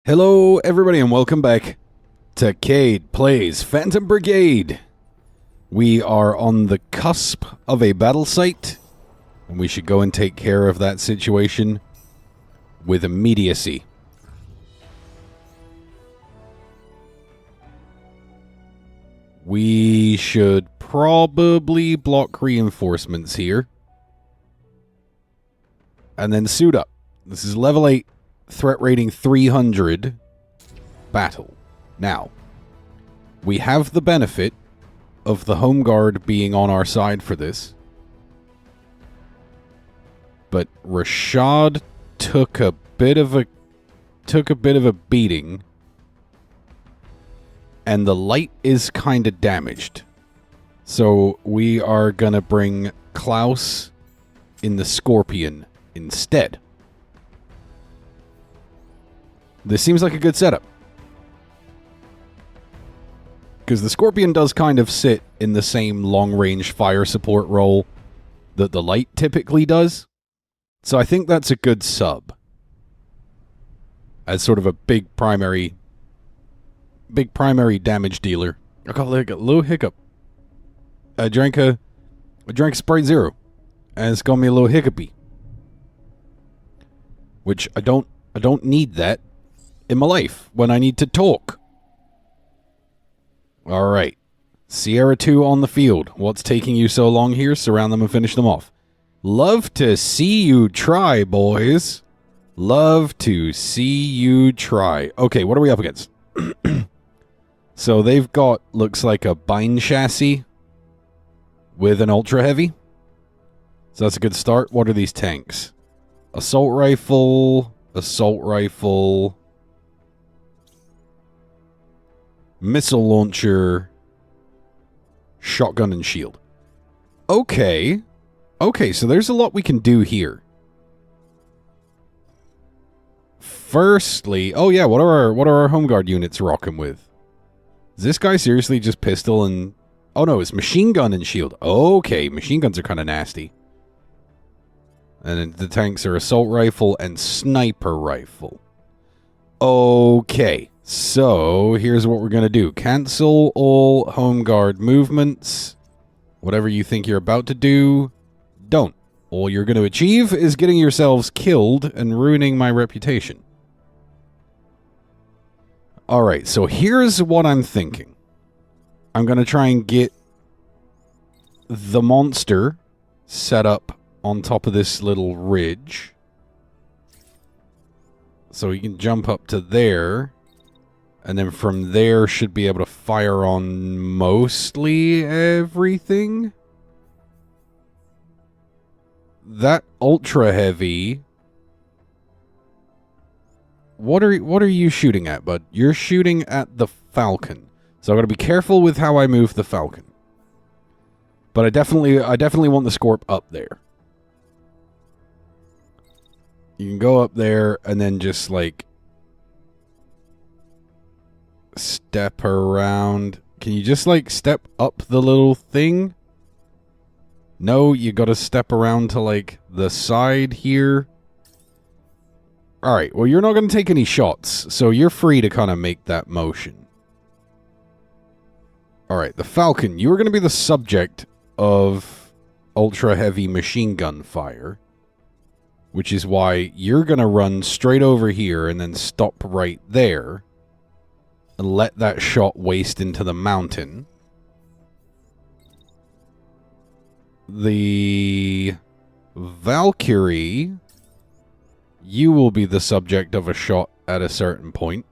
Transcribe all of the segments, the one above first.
Hello, everybody, and welcome back to Cade Plays Phantom Brigade. We are on the cusp of a battle site, and we should go and take care of that situation with immediacy. We should probably block reinforcements here, and then suit up. This is level 8. Threat rating 300 battle. Now, we have the benefit of the home guard being on our side for this. But Rashad took a bit of a beating, and the light is kind of damaged. So we are going to bring Klaus in the Scorpion instead. This seems like a good setup. Because the Scorpion does kind of sit in the same long-range fire support role that the Light typically does. So I think that's a good sub. As sort of a big primary damage dealer. I got like a little hiccup. I drank Sprite Zero, and it's got me a little hiccupy. Which I don't need that in my life when I need to talk. Alright. Sierra 2 on the field. What's taking you so long here? Surround them and finish them off. Love to see you try, boys. Love to see you try. Okay, what are we up against? So they've got, looks like a bind chassis with an ultra heavy. So that's a good start. What are these tanks? Assault rifle, missile launcher, shotgun and shield. Okay, so there's a lot we can do here. Firstly, oh yeah, what are our home guard units rocking with? Is this guy seriously just pistol and... Oh no, it's machine gun and shield. Okay, machine guns are kind of nasty. And then the tanks are assault rifle and sniper rifle. Okay, so here's what we're going to do. Cancel all home guard movements. Whatever you think you're about to do, don't. All you're going to achieve is getting yourselves killed and ruining my reputation. Alright, so here's what I'm thinking. I'm going to try and get the monster set up on top of this little ridge. So we can jump up to there. And then from there should be able to fire on mostly everything. That ultra heavy. What are you shooting at, bud? You're shooting at the Falcon. So I've got to be careful with how I move the Falcon. But I definitely want the Scorp up there. You can go up there and then just like step around. Can you just like step up the little thing? No, you gotta step around to like the side here. Alright, well you're not gonna take any shots, so you're free to kind of make that motion. Alright, the Falcon, you're gonna be the subject of ultra heavy machine gun fire. Which is why you're going to run straight over here and then stop right there. And let that shot waste into the mountain. The Valkyrie, you will be the subject of a shot at a certain point.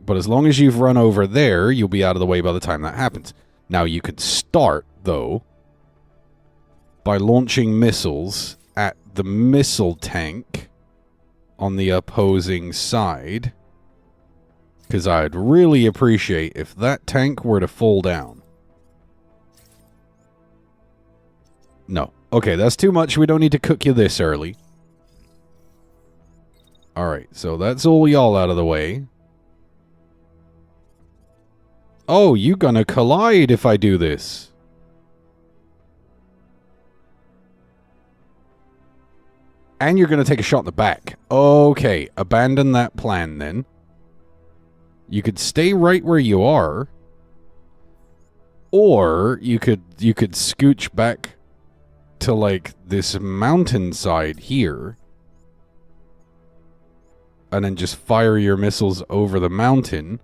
But as long as you've run over there, you'll be out of the way by the time that happens. Now you could start, though, by launching missiles at the missile tank on the opposing side. Because I'd really appreciate if that tank were to fall down. No. Okay, that's too much. We don't need to cook you this early. Alright, so that's all y'all out of the way. Oh, you gonna collide if I do this. And you're going to take a shot in the back. Okay, abandon that plan then. You could stay right where you are. Or you could scooch back to like this mountainside here. And then just fire your missiles over the mountain.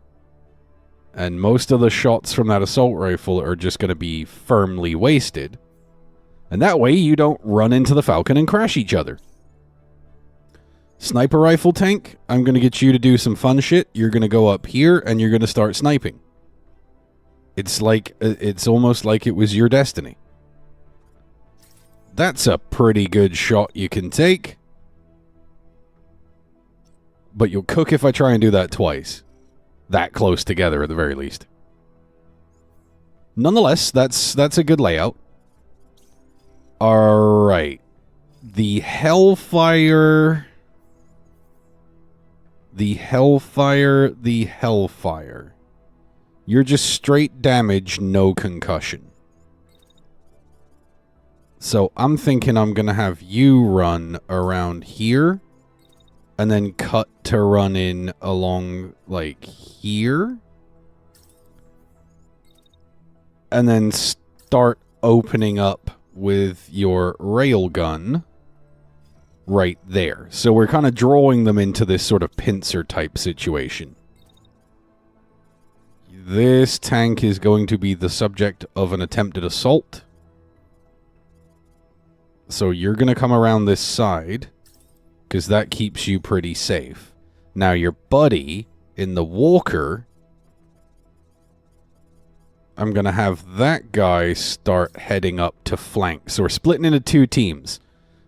And most of the shots from that assault rifle are just going to be firmly wasted. And that way you don't run into the Falcon and crash each other. Sniper rifle tank, I'm going to get you to do some fun shit. You're going to go up here and you're going to start sniping. It's almost like it was your destiny. That's a pretty good shot you can take. But you'll cook if I try and do that twice. That close together at the very least. Nonetheless, that's a good layout. Alright. The Hellfire. You're just straight damage, no concussion. So I'm thinking I'm going to have you run around here. And then cut to run in along, like, here. And then start opening up with your railgun right there. So we're kind of drawing them into this sort of pincer type situation. This tank is going to be the subject of an attempted assault. So you're going to come around this side. Because that keeps you pretty safe. Now your buddy in the walker, I'm going to have that guy start heading up to flank. So we're splitting into two teams.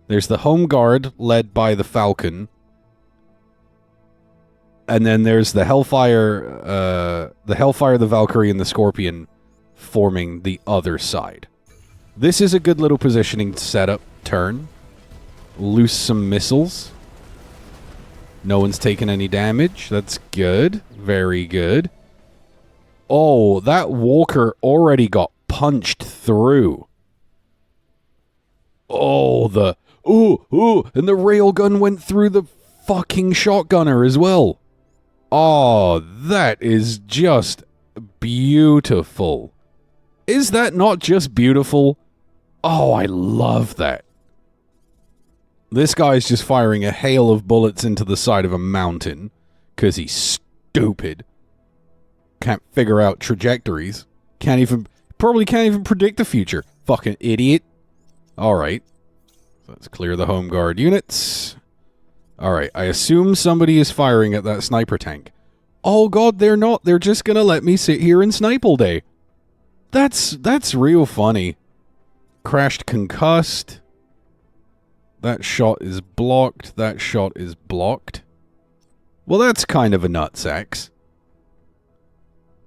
There's the home guard led by the Falcon. And then there's the Hellfire, the Valkyrie, and the Scorpion forming the other side. This is a good little positioning setup turn. Loose some missiles. No one's taken any damage. That's good. Very good. Oh, that walker already got punched through. Oh, and the railgun went through the fucking shotgunner as well. Oh, that is just beautiful. Is that not just beautiful? Oh, I love that. This guy's just firing a hail of bullets into the side of a mountain because he's stupid. Can't figure out trajectories. Probably can't even predict the future. Fucking idiot. Alright. Let's clear the home guard units. Alright, I assume somebody is firing at that sniper tank. Oh god, they're not. They're just gonna let me sit here and snipe all day. That's real funny. Crashed concussed. That shot is blocked. That shot is blocked. Well, that's kind of a nutsack.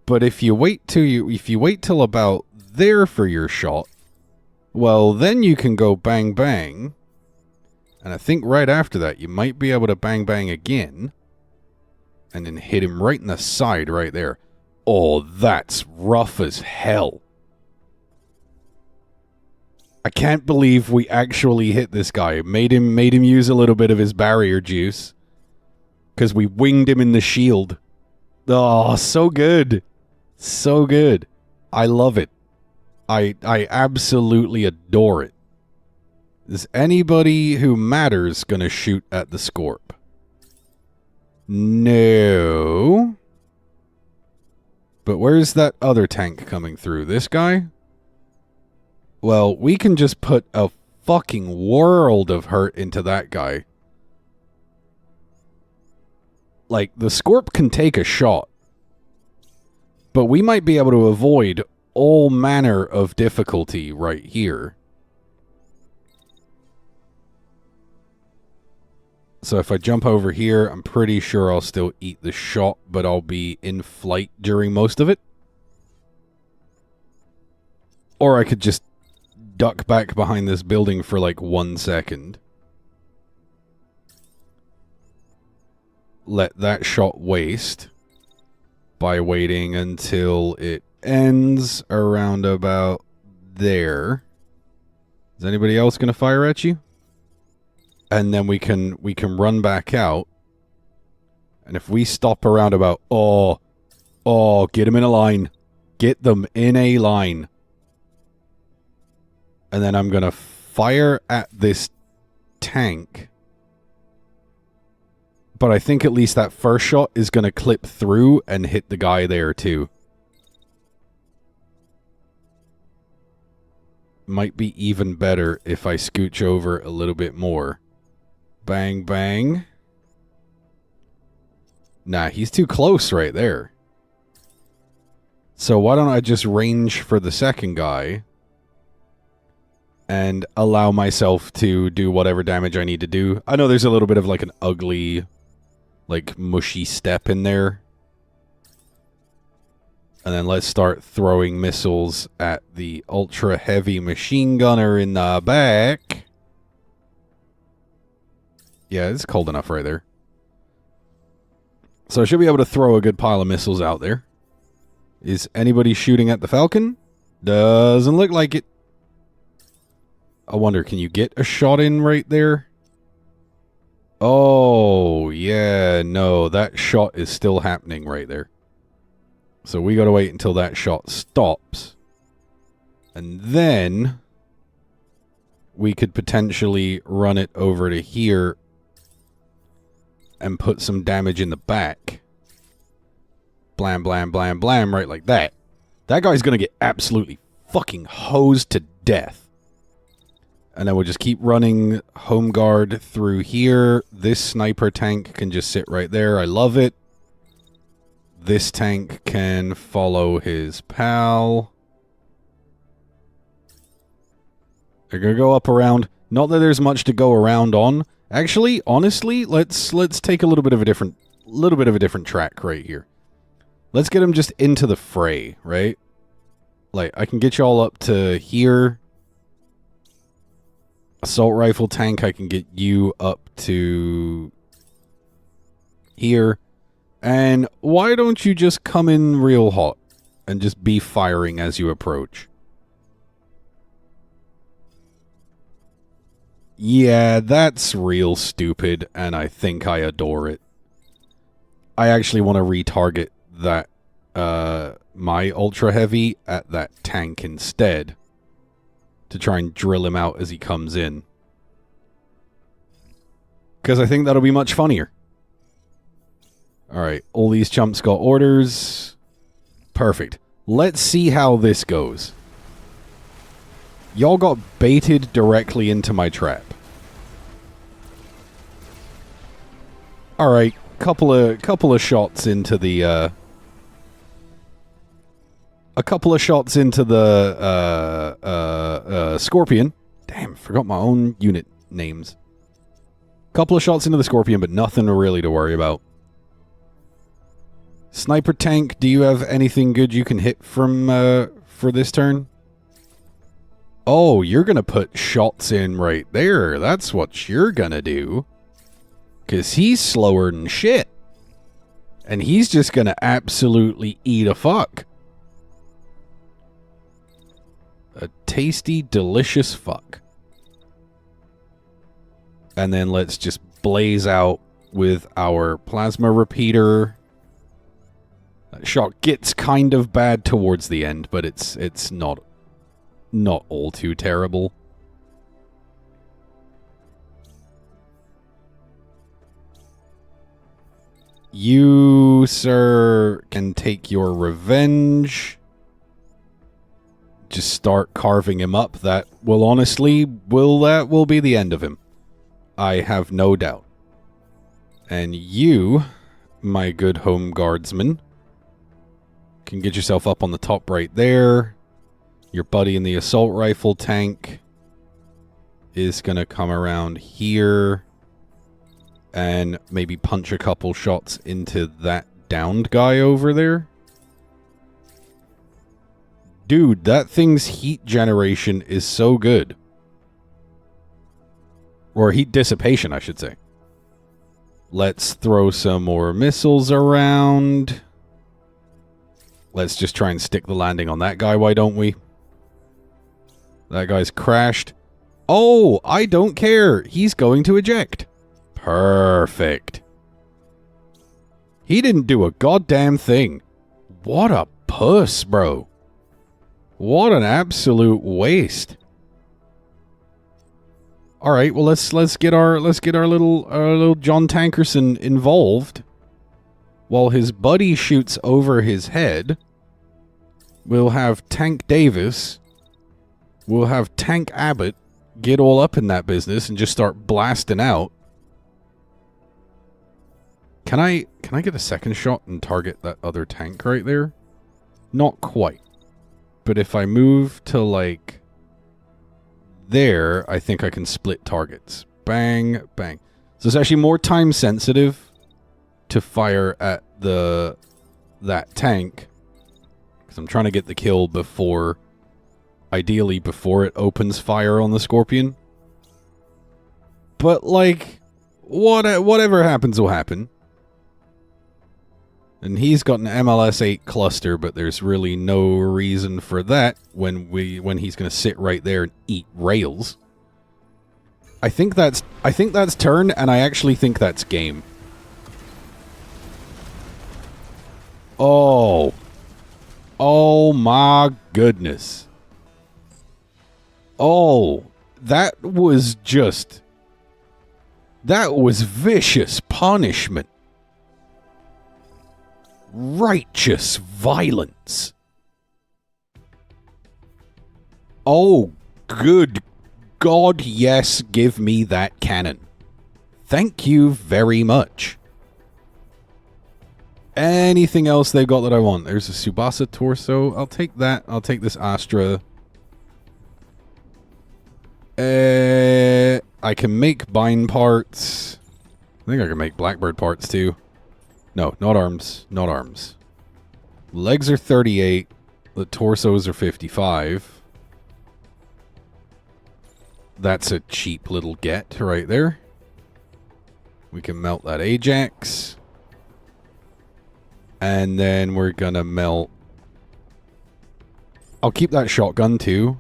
But if you wait till about there for your shot, well, then you can go bang bang. And I think right after that, you might be able to bang bang again. And then hit him right in the side right there. Oh, that's rough as hell. I can't believe we actually hit this guy. Made him use a little bit of his barrier juice. Because we winged him in the shield. Oh, so good. So good. I love it. I absolutely adore it. Is anybody who matters gonna shoot at the Scorp? No. But where's that other tank coming through? This guy? Well, we can just put a fucking world of hurt into that guy. Like, the Scorp can take a shot. But we might be able to avoid all manner of difficulty right here. So if I jump over here, I'm pretty sure I'll still eat the shot, but I'll be in flight during most of it. Or I could just duck back behind this building for like 1 second. Let that shot waste by waiting until it ends around about there. Is anybody else going to fire at you? And then we can run back out. And if we stop around about... Oh, get them in a line. Get them in a line. And then I'm going to fire at this tank. But I think at least that first shot is going to clip through and hit the guy there too. Might be even better if I scooch over a little bit more. Bang, bang. Nah, he's too close right there. So why don't I just range for the second guy and allow myself to do whatever damage I need to do. I know there's a little bit of like an ugly, like mushy step in there. And then let's start throwing missiles at the ultra heavy machine gunner in the back. Yeah, it's cold enough right there. So I should be able to throw a good pile of missiles out there. Is anybody shooting at the Falcon? Doesn't look like it. I wonder, can you get a shot in right there? Oh, yeah, no, that shot is still happening right there. So we gotta wait until that shot stops. And then we could potentially run it over to here and put some damage in the back. Blam, blam, blam, blam, right like that. That guy's gonna get absolutely fucking hosed to death. And then we'll just keep running home guard through here. This sniper tank can just sit right there. I love it. This tank can follow his pal. They're gonna go up around. Not that there's much to go around on. Actually, honestly, let's take a little bit of a different track right here. Let's get them just into the fray, right? Like, I can get y'all up to here. Assault rifle tank, I can get you up to here. And why don't you just come in real hot and just be firing as you approach? Yeah, that's real stupid, and I think I adore it. I actually want to retarget that, my ultra heavy at that tank instead, to try and drill him out as he comes in. Because I think that'll be much funnier. Alright, all these chumps got orders. Perfect. Let's see how this goes. Y'all got baited directly into my trap. Alright, couple of shots into the, Scorpion. Damn, forgot my own unit names. Couple of shots into the Scorpion, but nothing really to worry about. Sniper tank, do you have anything good you can hit from, for this turn? Oh, you're gonna put shots in right there. That's what you're gonna do. 'Cause he's slower than shit. And he's just gonna absolutely eat a fuck. A tasty, delicious fuck. And then let's just blaze out with our plasma repeater. That shot gets kind of bad towards the end, but it's not all too terrible. You, sir, can take your revenge. Just start carving him up. That will honestly, that will be the end of him. I have no doubt. And you, my good home guardsman, can get yourself up on the top right there. Your buddy in the assault rifle tank is going to come around here and maybe punch a couple shots into that downed guy over there. Dude, that thing's heat generation is so good. Or heat dissipation, I should say. Let's throw some more missiles around. Let's just try and stick the landing on that guy, why don't we? That guy's crashed. Oh, I don't care. He's going to eject. Perfect. He didn't do a goddamn thing. What a puss, bro. What an absolute waste. All right, well let's get our little John Tankerson involved. While his buddy shoots over his head, we'll have Tank Davis, we'll have Tank Abbott get all up in that business and just start blasting out. Can I get a second shot and target that other tank right there? Not quite. But if I move to like there, I think I can split targets. Bang, bang. So it's actually more time sensitive to fire at that tank, because I'm trying to get the kill before, ideally before it opens fire on the Scorpion. But like, whatever happens will happen. And he's got an MLS-8 cluster, but there's really no reason for that when he's going to sit right there and eat rails. I think that's turn, and I actually think that's game. Oh. Oh my goodness. Oh, that was vicious punishment. Righteous violence. Oh, good God, yes, give me that cannon. Thank you very much. Anything else they've got that I want? There's a Tsubasa torso. I'll take that. I'll take this Astra. I can make bind parts. I think I can make Blackbird parts too. No, not arms. Not arms. Legs are 38. The torsos are 55. That's a cheap little get right there. We can melt that Ajax. And then we're gonna melt... I'll keep that shotgun too.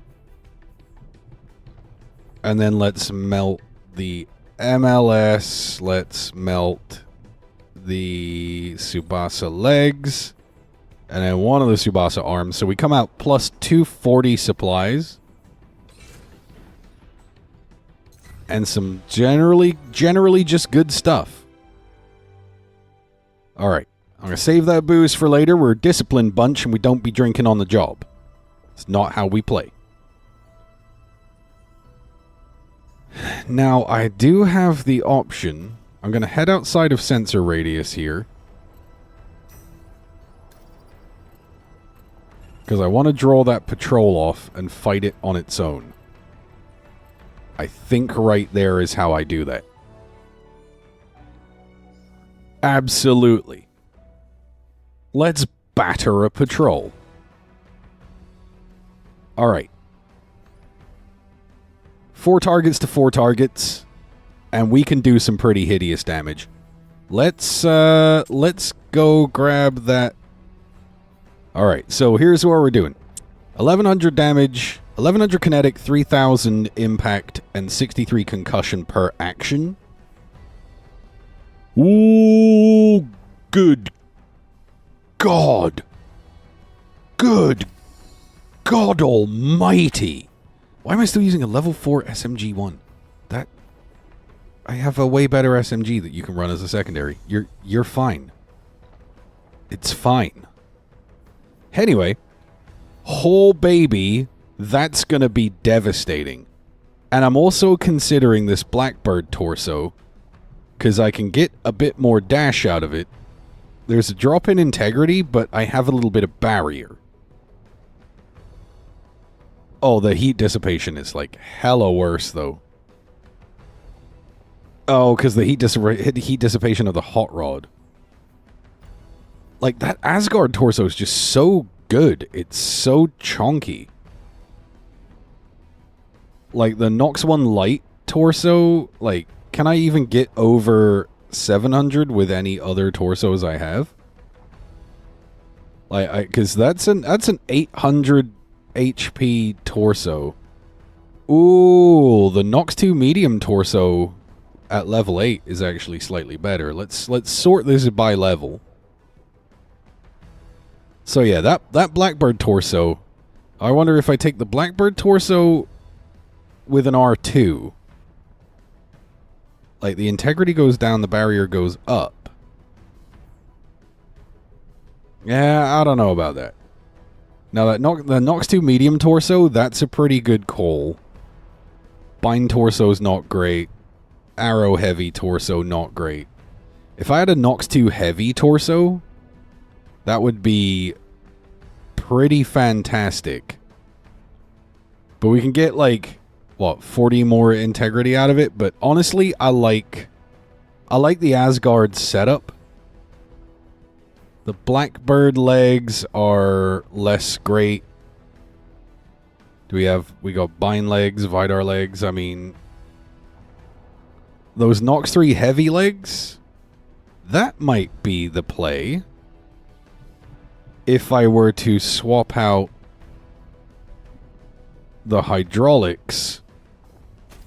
And then let's melt the MLS. Let's melt the Tsubasa legs, and then one of the Tsubasa arms. So we come out plus 240 supplies, and some generally just good stuff. All right, I'm gonna save that booze for later. We're a disciplined bunch, and we don't be drinking on the job. It's not how we play. Now I do have the option. I'm going to head outside of sensor radius here, because I want to draw that patrol off and fight it on its own. I think right there is how I do that. Absolutely. Let's batter a patrol. Alright. 4 targets to 4 targets. And we can do some pretty hideous damage. Let's go grab that. Alright, so here's what we're doing. 1100 damage, 1100 kinetic, 3000 impact, and 63 concussion per action. Ooh, good God. Good God almighty. Why am I still using a level 4 SMG-1? I have a way better SMG that you can run as a secondary. You're fine. It's fine. Anyway, whole baby, that's gonna be devastating. And I'm also considering this Blackbird torso, because I can get a bit more dash out of it. There's a drop in integrity, but I have a little bit of barrier. Oh, the heat dissipation is like hella worse though. Oh, because the heat dissipation of the hot rod. Like, that Asgard torso is just so good. It's so chonky. Like, the Nox 1 Light torso, like, can I even get over 700 with any other torsos I have? Like, because that's an 800 HP torso. Ooh, the Nox 2 medium torso at level 8 is actually slightly better. Let's sort this by level. So yeah, that Blackbird torso, I wonder if I take the Blackbird torso with an R2. Like, the integrity goes down, the barrier goes up. Yeah, I don't know about that. Now, the Nox 2 medium torso, that's a pretty good call. Bind torso's not great. Arrow heavy torso, not great. If I had a Nox 2 heavy torso, that would be pretty fantastic. But we can get, like, what, 40 more integrity out of it? But honestly, I like the Asgard setup. The Blackbird legs are less great. We got Bind legs, Vidar legs. I mean, those Nox 3 heavy legs, that might be the play. If I were to swap out the hydraulics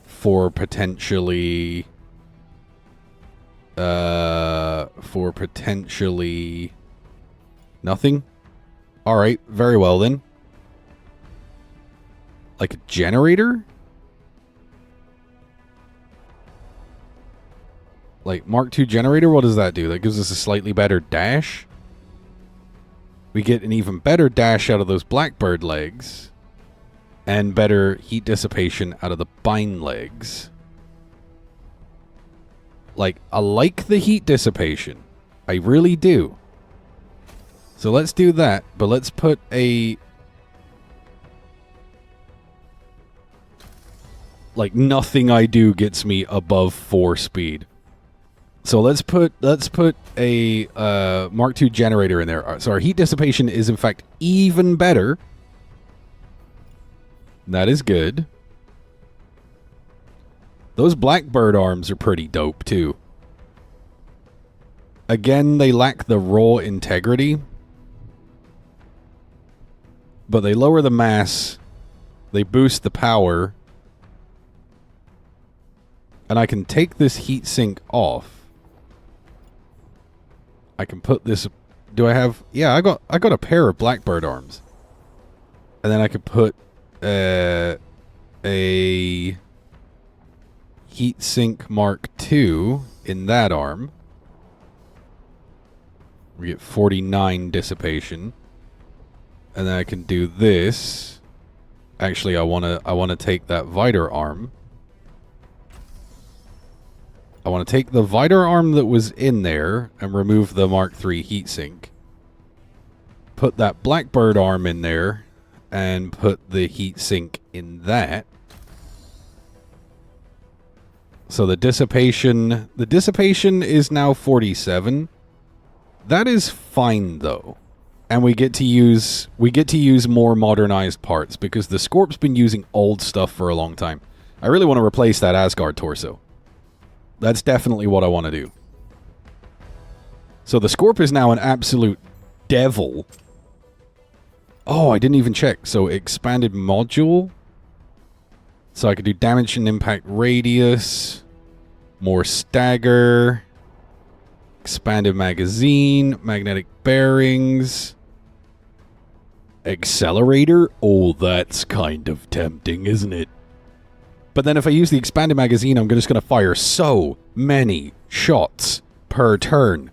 for potentially nothing. All right, very well then. Like a generator? Like Mark II generator, what does that do? That gives us a slightly better dash. We get an even better dash out of those Blackbird legs. And better heat dissipation out of the Bind legs. Like, I like the heat dissipation. I really do. So let's do that, but let's put a... Like, nothing I do gets me above 4 speed. So let's put a Mark II generator in there. So our heat dissipation is in fact even better. That is good. Those Blackbird arms are pretty dope too. Again, they lack the raw integrity. But they lower the mass. They boost the power. And I can take this heat sink off. I can put this... Do I have... Yeah, I got a pair of Blackbird arms. And then I could put a heat sink Mark II in that arm. We get 49 dissipation. And then I can do this. Actually, I wanna take that Vidar arm. I want to take the Vidar arm that was in there and remove the Mark III heatsink. Put that Blackbird arm in there and put the heatsink in that. So the dissipation is now 47. That is fine though. And we get to use more modernized parts because the Scorp's been using old stuff for a long time. I really want to replace that Asgard torso. That's definitely what I want to do. So the Scorp is now an absolute devil. Oh, I didn't even check. So expanded module. So I could do damage and impact radius. More stagger. Expanded magazine. Magnetic bearings. Accelerator. Oh, that's kind of tempting, isn't it? But then if I use the expanded magazine, I'm just going to fire so many shots per turn.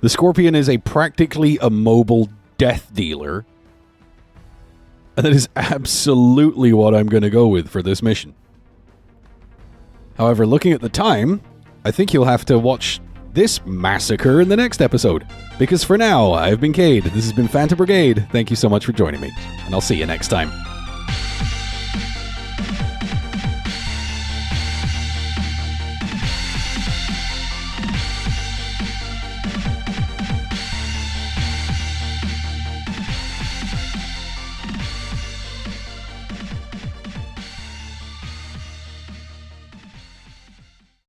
The Scorpion is practically a mobile death dealer. And that is absolutely what I'm going to go with for this mission. However, looking at the time, I think you'll have to watch this massacre in the next episode. Because for now, I've been Cade. This has been Phantom Brigade. Thank you so much for joining me. And I'll see you next time.